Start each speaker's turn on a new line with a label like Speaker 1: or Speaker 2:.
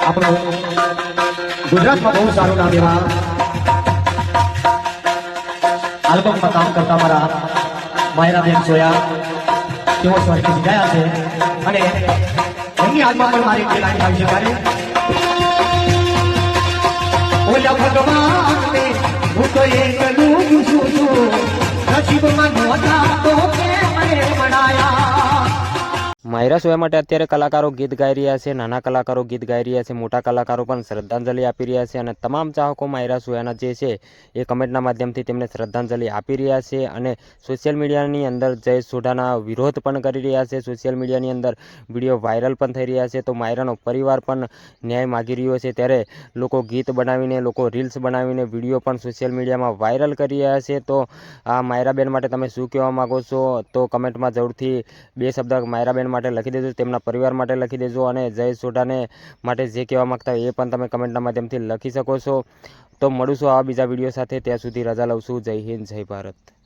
Speaker 1: આપણું ગુજરાતમાં બહુ સારું નામ એવા આલ્બમમાં કામ કરતા મારા માયરાબેન સોયા તેઓ સ્વર્ગથી ગયા છે અને એમની આત્મા પણ મારી એક લાઈન આવી છે ત્યારે ઓલા ભગવાનને હું તો એકલું છું નસીબમાં નહોતા તો મને મળાયા।
Speaker 2: માયરા સોયા માટે અત્યારે કલાકારો ગીત ગાઈ રહ્યા છે, નાના કલાકારો ગીત ગાઈ રહ્યા છે, મોટા કલાકારો પણ શ્રદ્ધાંજલિ આપી રહ્યા છે અને તમામ ચાહકો માયરા સોયાના જે છે એ કમેન્ટના માધ્યમથી તેમને શ્રદ્ધાંજલિ આપી રહ્યા છે અને સોશિયલ મીડિયાની અંદર જયેશ સોઢાના વિરોધ પણ કરી રહ્યા છે। સોશિયલ મીડિયાની અંદર વિડીયો વાયરલ પણ થઈ રહ્યા છે, તો માયરાનો પરિવાર પણ ન્યાય માગી રહ્યો છે, ત્યારે લોકો ગીત બનાવીને, લોકો રીલ્સ બનાવીને વિડીયો પણ સોશિયલ મીડિયામાં વાયરલ કરી રહ્યા છે। તો આ માયરાબેન માટે તમે શું કહેવા માગો છો? તો કમેન્ટમાં જરૂરથી બે શબ્દ માયરાબેન માટે લખી દેજો, તેમના પરિવાર માટે લખી દેજો અને જયેશ સોઢાને માટે જે કહેવા માંગતા હોય એ પણ તમે કમેન્ટના માધ્યમથી લખી શકો છો। તો મળીશું આવા બીજા વિડીયો સાથે, ત્યાં સુધી રજા લઉં છું। જય હિન્દ, જય ભારત।